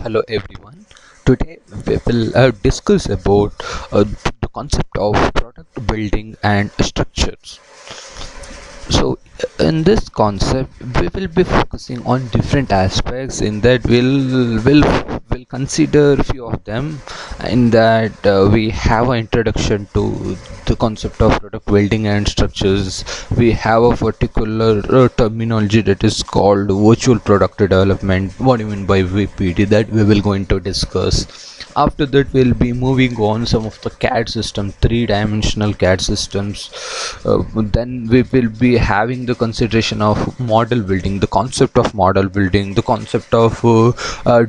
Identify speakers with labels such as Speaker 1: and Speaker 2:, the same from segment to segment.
Speaker 1: Hello everyone. Today we will discuss about the concept of product building and structures. So in this concept we will be focusing on different aspects. In that we'll consider a few of them. In that we have an introduction to the concept of product building and structures. We have a particular terminology that is called virtual product development. What do you mean by VPD? That we will going to discuss. After that we'll be moving on some of the CAD system, three-dimensional CAD systems. Then we will be having the consideration of model building, the concept of model building, the concept of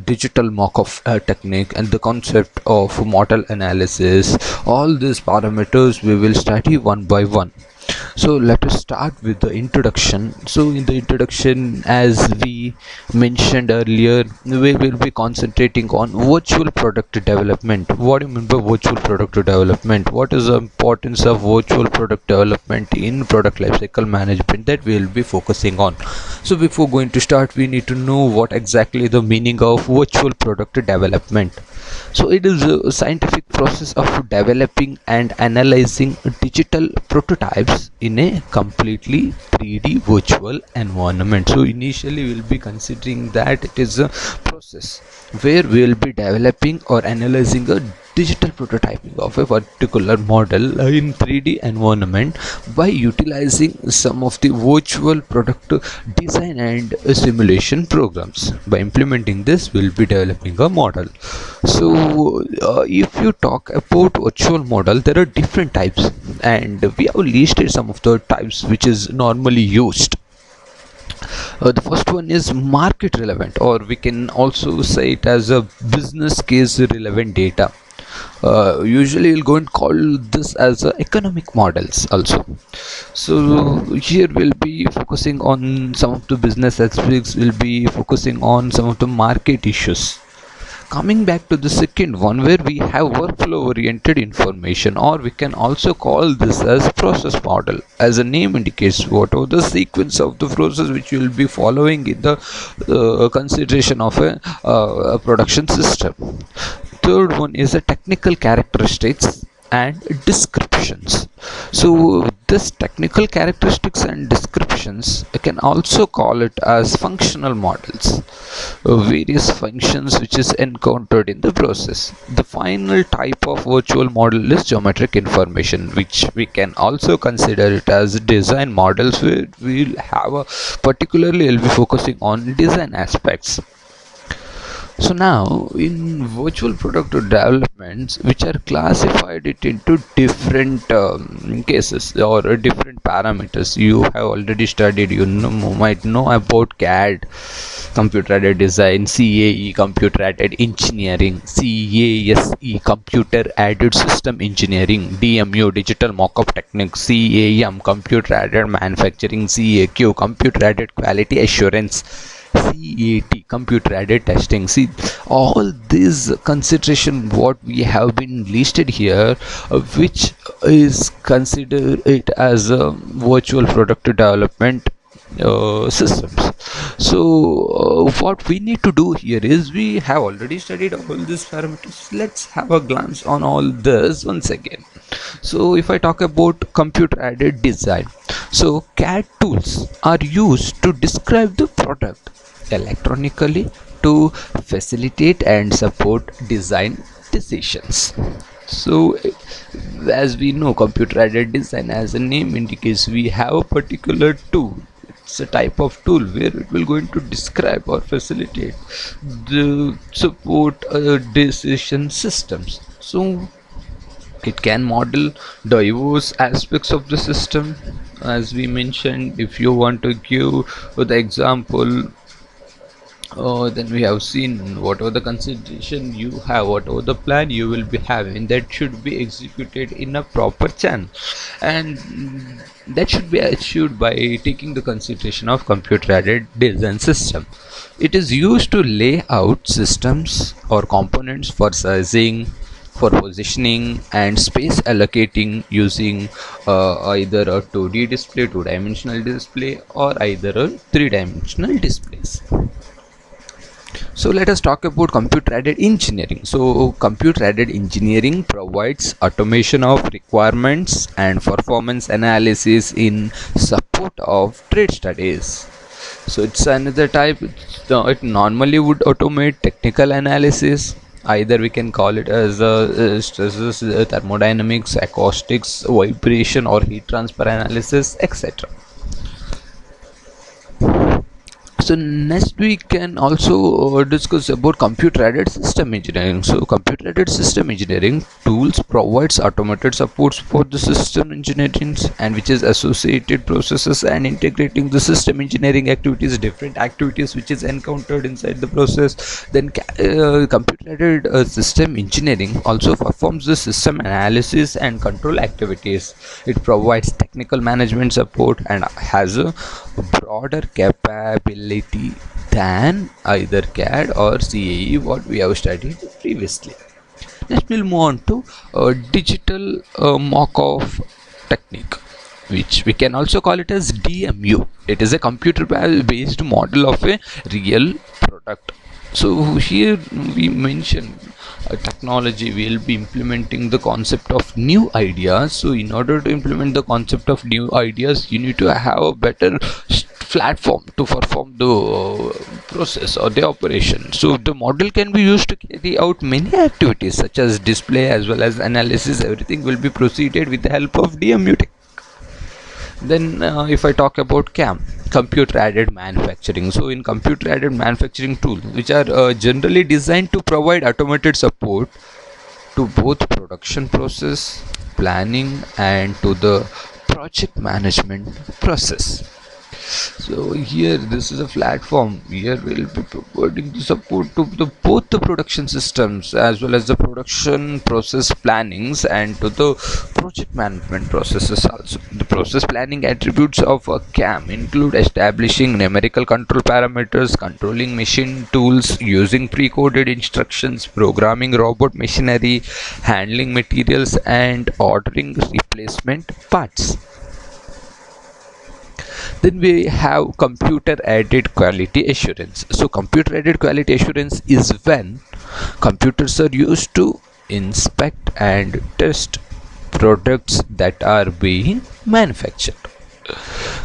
Speaker 1: digital mock-up technique, and the concept of model analysis. All these parameters we will study one by one. So let us start with the introduction. So in the introduction, as we mentioned earlier, we will be concentrating on virtual product development. What do you mean by virtual product development? What is the importance of virtual product development in product lifecycle management? That we will be focusing on. So before going to start, we need to know what exactly the meaning of virtual product development. So it is a scientific process of developing and analyzing digital prototypes in a completely 3D virtual environment. So initially we'll be considering that it is a process where we'll be developing or analyzing a digital prototyping of a particular model in 3D environment by utilizing some of the virtual product design and simulation programs. By implementing this, we'll be developing a model. So if you talk about virtual model, there are different types, and we have listed some of the types which is normally used. The first one is market relevant, or we can also say it as a business case relevant data. Usually we'll go and call this as economic models also. So here we'll be focusing on some of the business aspects, we'll be focusing on some of the market issues. Coming back to the second one, where we have workflow oriented information, or we can also call this as process model. As the name indicates, whatever the sequence of the process which you will be following in the consideration of a production system. Third one is the technical characteristics and descriptions. So this technical characteristics and descriptions, I can also call it as functional models, various functions which is encountered in the process. The final type of virtual model is geometric information, which we can also consider it as design models, where we'll have a particularly will be focusing on design aspects. So now in virtual product developments, which are classified it into different cases or different parameters. You have already studied, you know, might know about CAD, computer aided design, CAE, computer aided engineering, CASE, computer aided system engineering, DMU, digital mock-up technique, CAM, computer aided manufacturing, CAQ, computer aided quality assurance, CAT, computer aided testing. See, all these consideration what we have been listed here, which is considered it as a virtual product development systems. So what we need to do here is, we have already studied all these parameters. Let's have a glance on all this once again. So if I talk about computer aided design, so CAD tools are used to describe the product electronically to facilitate and support design decisions. So as we know, computer aided design, as the name indicates, we have a particular tool. It's a type of tool where it will going to describe or facilitate the support decision systems. So it can model diverse aspects of the system. As we mentioned, if you want to give the example, then we have seen whatever the consideration you have, whatever the plan you will be having, that should be executed in a proper channel, and that should be achieved by taking the consideration of computer aided design system. It is used to lay out systems or components for sizing, for positioning and space allocating, using either a 2D display, two-dimensional display, or either a three-dimensional displays. So let us talk about computer-aided engineering. So computer-aided engineering provides automation of requirements and performance analysis in support of trade studies. So it's another type. It normally would automate technical analysis. Either we can call it as stresses, thermodynamics, acoustics, vibration, or heat transfer analysis, etc. So next we can also discuss about computer aided system engineering. So computer aided system engineering tools provides automated supports for the system engineering and which is associated processes and integrating the system engineering activities, different activities which is encountered inside the process. Then computer aided system engineering also performs the system analysis and control activities. It provides technical management support and has a broader capability than either CAD or CAE what we have studied previously. Next we'll move on to digital mock-off technique, which we can also call it as DMU. It is a computer based model of a real product. So here we mention technology will be implementing the concept of new ideas. So in order to implement the concept of new ideas, you need to have a better platform to perform the process or the operation. So the model can be used to carry out many activities such as display as well as analysis. Everything will be proceeded with the help of DMU. Then if I talk about CAM, computer aided manufacturing. So in computer aided manufacturing tools which are generally designed to provide automated support to both production process planning and to the project management process. So here this is a platform. Here we'll be providing the support to both the production systems as well as the production process plannings and to the project management processes also. The process planning attributes of a CAM include establishing numerical control parameters, controlling machine tools using pre-coded instructions, programming robot machinery, handling materials and ordering replacement parts. Then we have computer aided quality assurance. So computer aided quality assurance is when computers are used to inspect and test products that are being manufactured.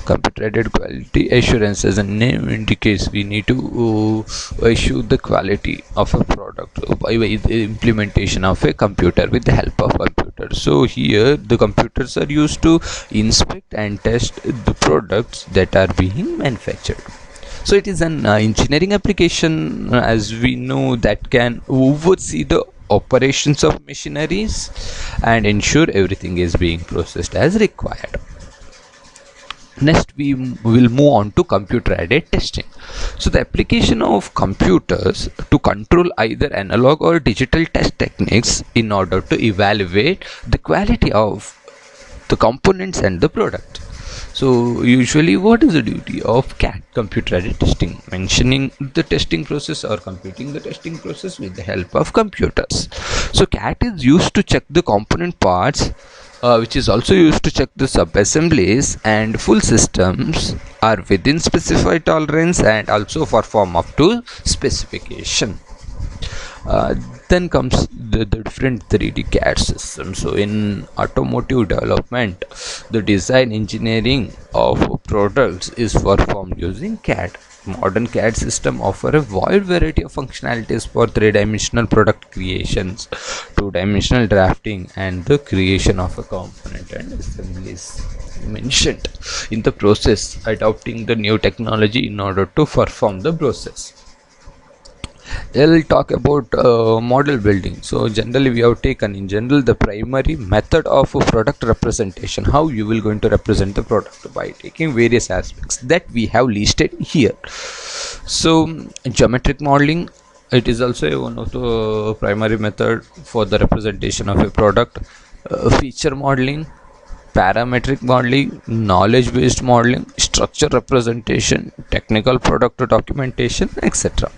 Speaker 1: Computer aided quality assurance, as the name indicates, we need to assure the quality of a product by the implementation of a computer with the help of computer. So here the computers are used to inspect and test the products that are being manufactured. So it is an engineering application, as we know, that can oversee the operations of machineries and ensure everything is being processed as required. Next we will move on to computer aided testing. So the application of computers to control either analog or digital test techniques in order to evaluate the quality of the components and the product. So usually what is the duty of CAD, computer aided testing? Mentioning the testing process or computing the testing process with the help of computers. So CAD is used to check the component parts, which is also used to check the sub-assemblies and full systems are within specified tolerance and also perform up to specification. Then comes the different 3D CAD systems. So in automotive development, the design engineering of products is performed using CAD. Modern CAD system offer a wide variety of functionalities for three-dimensional product creations, two-dimensional drafting, and the creation of a component and assemblies mentioned in the process, adopting the new technology in order to perform the process. We'll talk about model building. So generally we have taken in general the primary method of a product representation, how you will going to represent the product by taking various aspects that we have listed here. So geometric modeling, it is also one of the primary method for the representation of a product. Feature modeling, parametric modeling, knowledge based modeling, structure representation, technical product documentation, etc.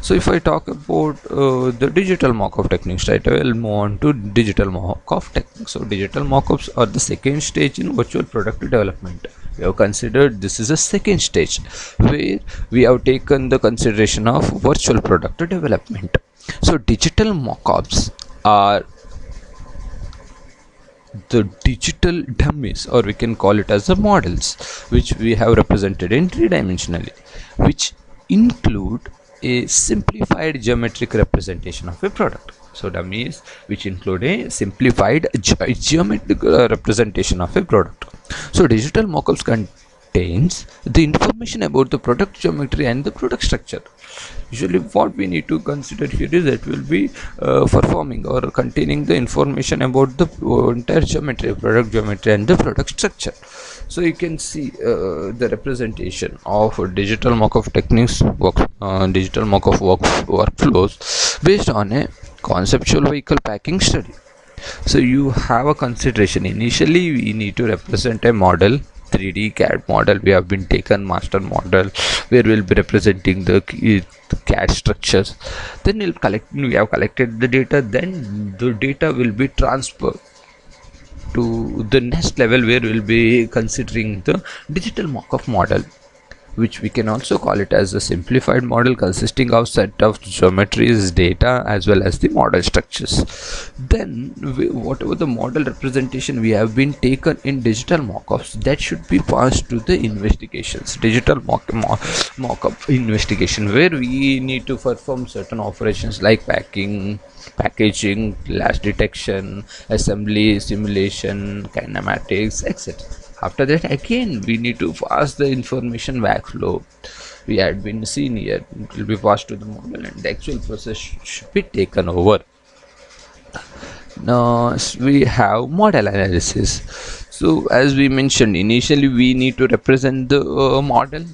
Speaker 1: So if I talk about the digital mock-up techniques, right, I will move on to digital mock-up techniques. So digital mock-ups are the second stage in virtual product development. We have considered this is a second stage where we have taken the consideration of virtual product development. So digital mockups are the digital dummies, or we can call it as the models, which we have represented in three-dimensionally, which include a simplified geometric representation of a product. So dummies which include a simplified geometric representation of a product. So digital mockups contains the information about the product geometry and the product structure. Usually what we need to consider here is that will be performing or containing the information about the entire geometry, product geometry and the product structure. So you can see the representation of digital mock-up techniques, digital mock-up workflows based on a conceptual vehicle packing study. So you have a consideration. Initially we need to represent a model, 3D CAD model. We have been taken master model where we'll be representing the CAD structures. Then we have collected the data. Then the data will be transferred to the next level where we'll be considering the digital mock-up model, which we can also call it as a simplified model consisting of set of geometries, data as well as the model structures. Then whatever the model representation we have been taken in digital mockups, that should be passed to the investigations, digital mockup investigation, where we need to perform certain operations like packing, packaging, glass detection, assembly, simulation, kinematics, etc. After that again we need to pass the information backflow we had been seen here. It will be passed to the model and the actual process should be taken over. Now we have model analysis. So as we mentioned, initially we need to represent the model.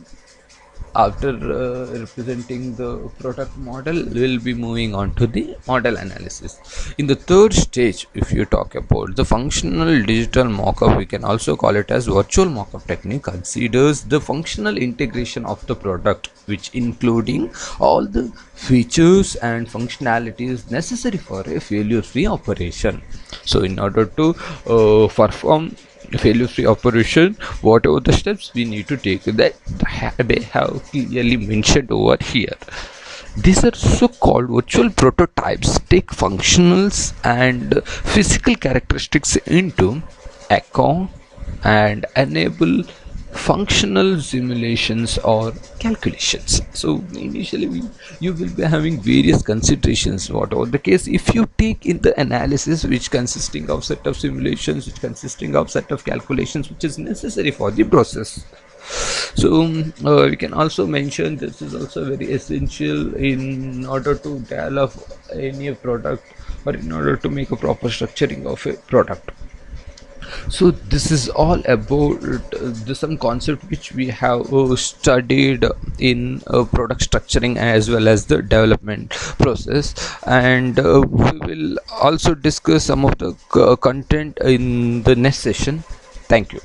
Speaker 1: After representing the product model, we'll be moving on to the model analysis. In the third stage, if you talk about the functional digital mockup, we can also call it as virtual mockup technique, considers the functional integration of the product, which including all the features and functionalities necessary for a failure free operation. So in order to perform failure free operation, whatever the steps we need to take, that they have clearly mentioned over here. These are so called virtual prototypes, take functionals and physical characteristics into account and enable functional simulations or calculations. So initially you will be having various considerations. Whatever the case, if you take in the analysis which consisting of set of simulations, which consisting of set of calculations which is necessary for the process. So we can also mention this is also very essential in order to develop any product or in order to make a proper structuring of a product. So this is all about some concept which we have studied in product structuring as well as the development process, and we will also discuss some of the content in the next session. Thank you.